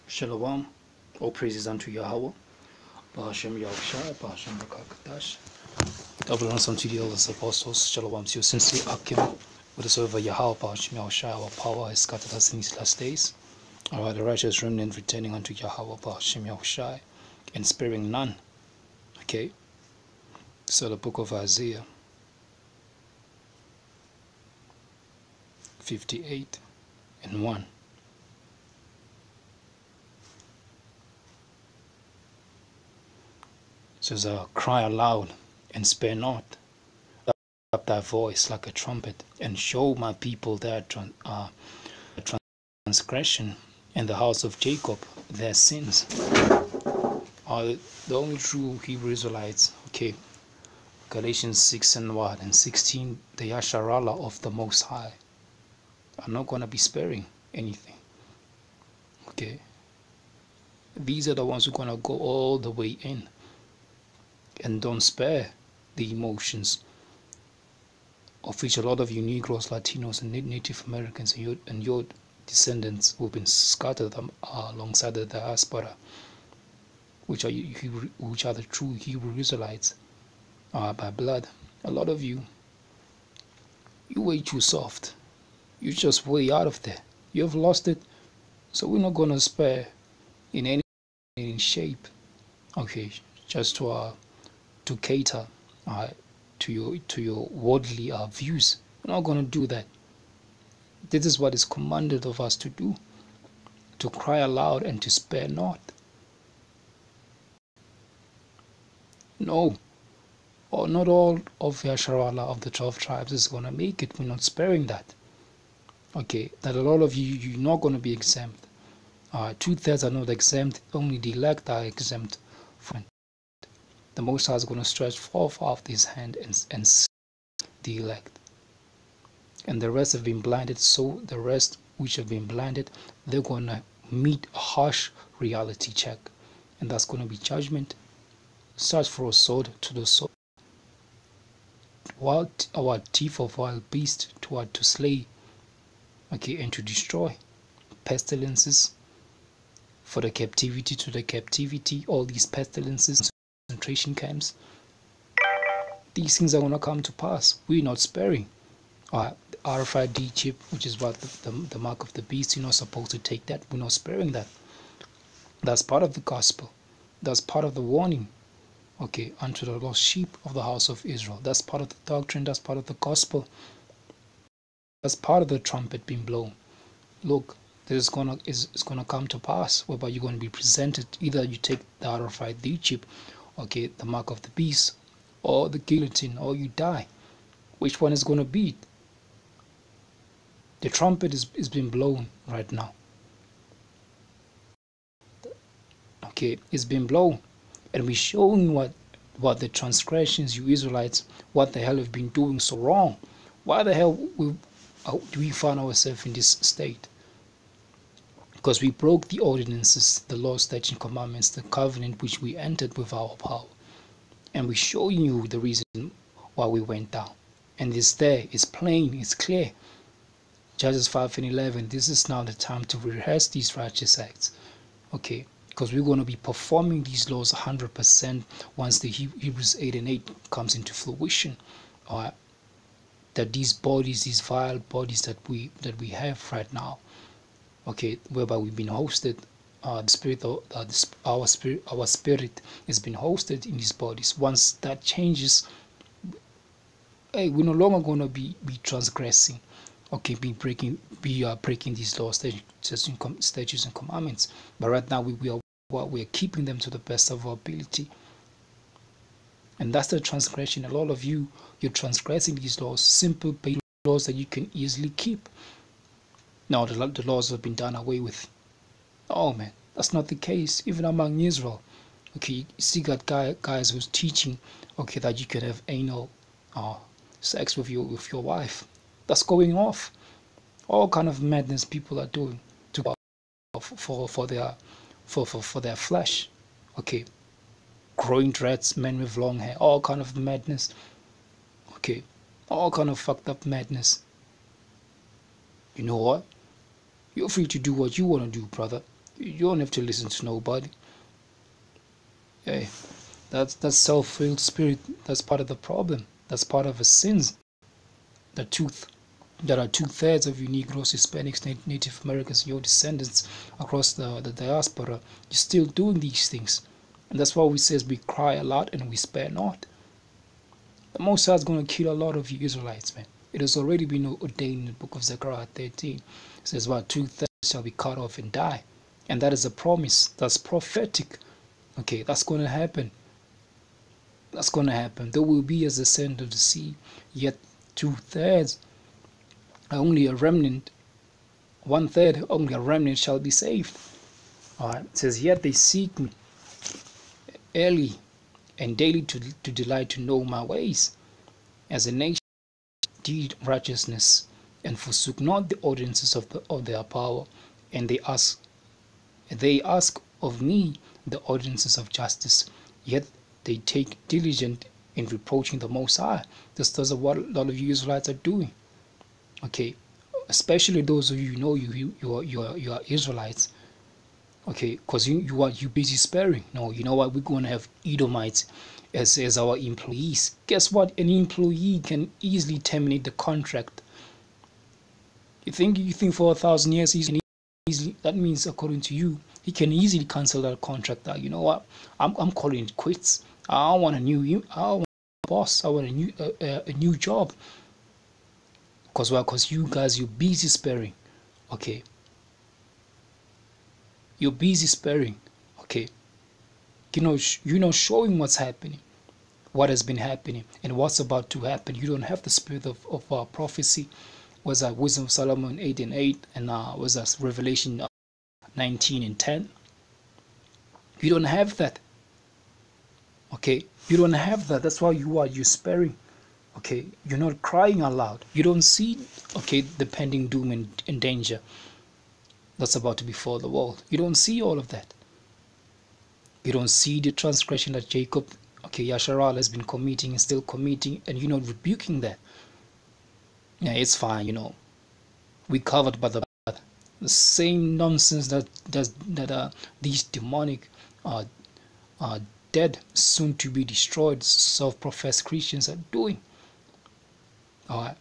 Shalom, all praises unto Yahawah, Bahashem Yahawashi, Bahashem Rawchaa Qadash. Double honors unto the elders, apostles, Shalom to your sincere Akim, with us over Yahawah, Bahashem Yahawashi, our power has scattered us in these last days. Alright, the righteous remnant returning unto Yahawah, Bahashem Yahawashi, and sparing none. Okay, so the book of Isaiah 58 and 1. Says, cry aloud and spare not, up thy voice like a trumpet, and show my people their transgression, and the house of Jacob their sins. The only true Hebrew Israelites, okay, Galatians 6 and 16, the Yasharallah of the Most High are not going to be sparing anything. Okay, these are the ones who are going to go all the way in and don't spare the emotions, of which a lot of you Negroes, Latinos, and Native Americans and your descendants who have been scattered alongside the diaspora, which are the true Hebrew Israelites by blood. A lot of you way too soft. You're just way out of there. You have lost it, so we're not going to spare in any shape. Okay, just to cater to your worldly views. We're not going to do that. This is what is commanded of us to do, to cry aloud and to spare not. No, or not all of Yasharallah of the 12 tribes is going to make it. We're not sparing that. Okay, that a lot of you're not going to be exempt. 2/3 are not exempt. Only the elect are exempt from it. The Most High is going to stretch forth out his hand and the elect. And the rest have been blinded, so the rest which have been blinded, they're going to meet a harsh reality check. And that's going to be judgment. Search for a sword to the sword. Our teeth of wild beasts to slay, okay, and to destroy. Pestilences for the captivity to the captivity, all these pestilences, concentration camps, these things are going to come to pass. We're not sparing. RFID chip, which is what the mark of the beast, you're not supposed to take that. We're not sparing that. That's part of the gospel. That's part of the warning, okay, unto the lost sheep of the house of Israel. That's part of the doctrine. That's part of the gospel. That's part of the trumpet being blown. Look, this is gonna come to pass, whereby you're going to be presented. Either you take the RFID chip, okay, the mark of the beast, or the guillotine, or you die. Which one is going to be? The trumpet is being blown right now. Okay, it's been blown, and we're showing what the transgressions, you Israelites, what the hell have been doing so wrong. Why the hell do we find ourselves in this state? Because we broke the ordinances, the law, statutes, and commandments, the covenant which we entered with our power. And we're showing you the reason why we went down. And it's there, it's plain, it's clear. Judges 5 and 11, this is now the time to rehearse these righteous acts. Okay, because we're going to be performing these laws 100% once the Hebrews 8 and 8 comes into fruition. That these bodies, these vile bodies that we have right now, okay, whereby we've been hosted, our spirit has been hosted in these bodies. Once that changes, hey, we're no longer going to be transgressing, okay, breaking these laws, statutes and commandments. But right now we are keeping them to the best of our ability. And that's the transgression. A lot of you're transgressing these laws, simple basic laws that you can easily keep. Now the laws have been done away with. Oh man, that's not the case. Even among Israel, okay, you see that guys who's teaching, okay, that you can have anal sex with your wife. That's going off. All kind of madness people are doing for their flesh. Okay, growing dreads, men with long hair, all kind of madness. Okay, all kind of fucked up madness. You know what? You're free to do what you want to do, brother. You don't have to listen to nobody. Hey, that's self-willed spirit. That's part of the problem. That's part of the sins. There are 2/3 of you Negroes, Hispanics, Native Americans, your descendants across the diaspora. You're still doing these things. And that's why we says we cry a lot and we spare not. The Most High is going to kill a lot of you Israelites, man. It has already been ordained in the book of Zechariah 13. It says, well, 2/3 shall be cut off and die. And that is a promise. That's prophetic. Okay, that's going to happen. That's going to happen. There will be as the sand of the sea, yet 2/3, only a remnant, 1/3, only a remnant shall be saved. All right, it says, yet they seek me early and daily to delight to know my ways. As a nation did righteousness and forsook not the ordinances of their power, and they ask of me the ordinances of justice, yet they take diligent in reproaching the Most High. This is what a lot of you Israelites are doing. Okay, especially those of you you are Israelites. Okay, because you busy sparing. No, you know what? We're going to have Edomites as our employees. Guess what? An employee can easily terminate the contract. You think for 1,000 years he can easily? That means according to you, he can easily cancel that contract. You know what? I'm calling it quits. I want a new boss. I want a new job. Because why? Because you guys, you're busy sparing. Okay. You're busy sparing. Okay. You're not showing what's happening, what has been happening, and what's about to happen. You don't have the spirit of prophecy. Was that Wisdom of Solomon 8:8, and was that Revelation 19:10? You don't have that. Okay, you don't have that. That's why you're sparing. Okay, you're not crying aloud. You don't see, okay, the pending doom and danger that's about to befall the world. You don't see all of that. You don't see the transgression that Jacob, okay, Yasharal has been committing and still committing, and you're not rebuking that. Yeah, it's fine, we covered by the same nonsense that these demonic dead, soon to be destroyed, self-professed Christians are doing. All right.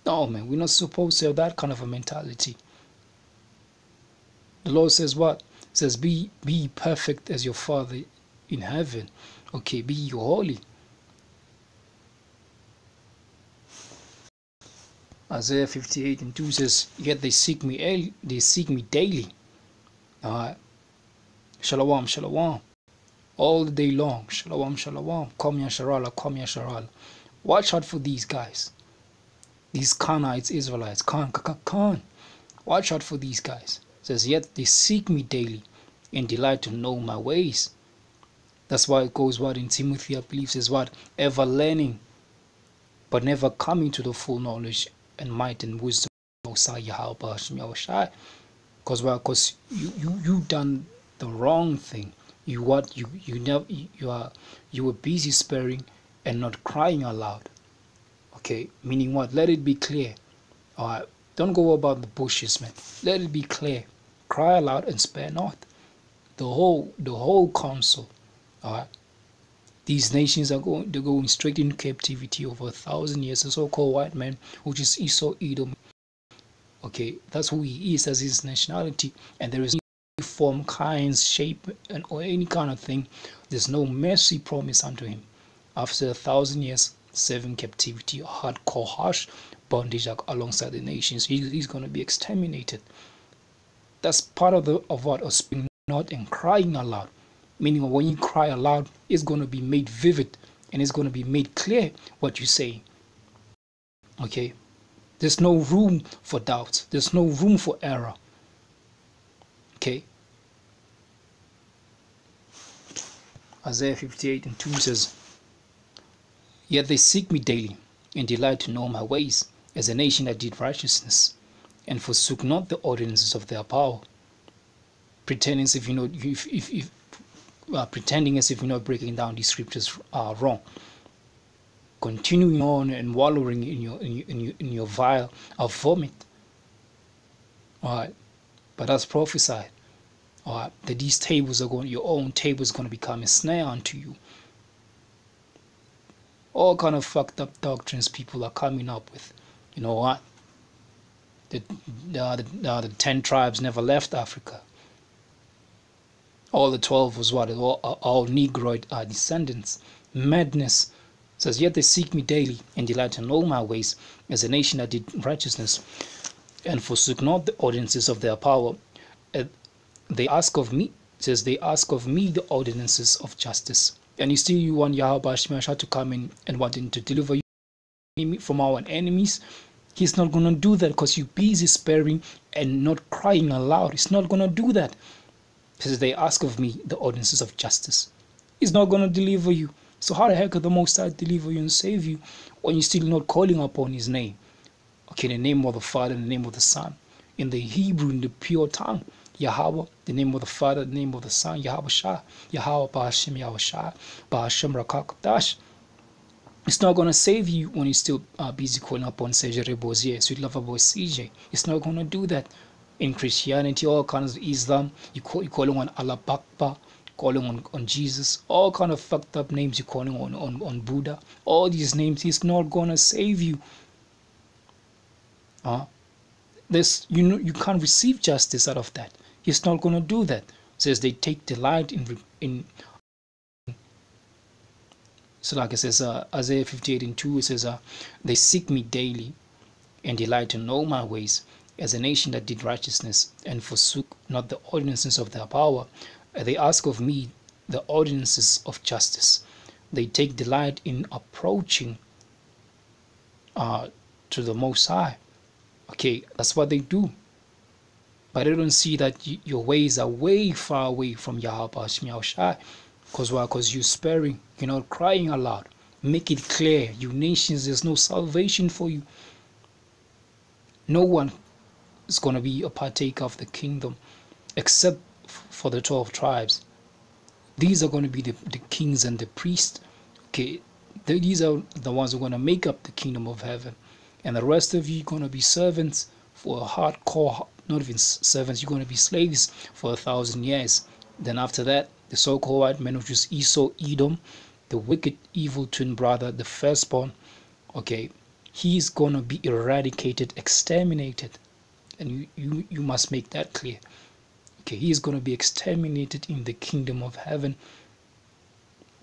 No, man, we're not supposed to have that kind of a mentality. The Lord says what? It says, be perfect as your Father in heaven. Okay, be holy. Isaiah 58:2 says, yet they seek me daily. All right. Shalom, shalom. All the day long. Shalom, shalom. Kom Yasharala, Kom Yasharala. Watch out for these guys. These Canaanites, Israelites. Khan. Watch out for these guys. It says, yet they seek me daily and delight to know my ways. That's why it goes what in Timothy, I believe, says what? Ever learning, but never coming to the full knowledge and might and wisdom of Yahawashi. Because why? Because you done the wrong thing. You were busy sparing and not crying aloud. Okay, meaning what? Let it be clear. All right, don't go about the bushes, man. Let it be clear. Cry aloud and spare not. The whole council. All right. These nations they're going straight into captivity over 1,000 years. The so-called white man, which is Esau, Edom. Okay, that's who he is as his nationality, and there is no form, kinds, shape, or any kind of thing. There's no mercy promised unto him. After 1,000 years, serving captivity, hardcore, harsh bondage alongside the nations, he's going to be exterminated. That's part of what us speaking not and crying aloud. Meaning when you cry aloud, it's going to be made vivid and it's going to be made clear what you say. Okay? There's no room for doubt. There's no room for error. Okay? Isaiah 58:2 says, yet they seek me daily and delight to know my ways, as a nation that did righteousness and forsook not the ordinances of their power, pretending as if pretending as if you're not breaking down these scriptures wrong, continuing on and wallowing in your vial of vomit. All right, but as prophesied, that these tables are going, your own table is going to become a snare unto you. All kind of fucked up doctrines people are coming up with. You know what? The 10 tribes never left Africa. All the 12 was what? All Negroid descendants. Madness. It says, yet they seek me daily and delight in all my ways, as a nation that did righteousness and forsook not the ordinances of their power. They ask of me, it says, they ask of me the ordinances of justice. And you want Yahawashi to come in and wanting to deliver you from our enemies. He's not going to do that because you're busy sparing and not crying aloud. He's not going to do that. He says, they ask of me the ordinances of justice. He's not going to deliver you. So how the heck could the Most High deliver you and save you when you're still not calling upon His name? Okay, the name of the Father, the name of the Son. In the Hebrew, in the pure tongue, Yahawah, the name of the Father, the name of the Son, Yahawashi, Yahawah, hasham, Yahawashi, hasham, Rawchaa Qadash. It's not going to save you when you're still busy calling upon sweet lover boy CJ. It's not going to do that. In Christianity, all kinds of Islam, you're calling on Allah Akbar, calling on Jesus, all kind of fucked up names you're calling on Buddha. All these names, He's not going to save you. You can't receive justice out of that. He's not going to do that. It says they take delight in so like it says Isaiah 58:2, it says they seek me daily and delight in all my ways, as a nation that did righteousness and forsook not the ordinances of their power. They ask of me the ordinances of justice. They take delight in approaching to the Most High. Okay, that's what they do. But I don't see that your ways are way far away from Yahawashi. Because why? Because you're sparing, you're not crying aloud. Make it clear, you nations, there's no salvation for you. No one is going to be a partaker of the kingdom except for the 12 tribes. These are going to be the kings and the priests. Okay, these are the ones who are going to make up the kingdom of heaven. And the rest of you are going to be servants for a hardcore, not even servants, you're going to be slaves for 1,000 years. Then after that, the so-called white man, which is Esau, Edom, the wicked, evil twin brother, the firstborn, okay, he's going to be eradicated, exterminated. And you must make that clear. Okay, he's going to be exterminated in the kingdom of heaven,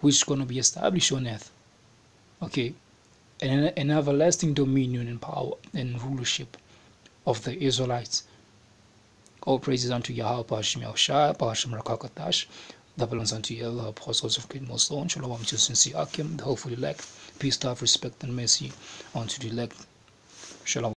which is going to be established on earth. Okay, and an everlasting dominion and power and rulership of the Israelites. All praises unto Yahawah, hasham, Rawchaa Qadash. That belongs unto you, the apostles of great most Lord. Shalom to sincere Akim, the hopeful elect. Peace, love, respect, and mercy unto the elect. Shalom.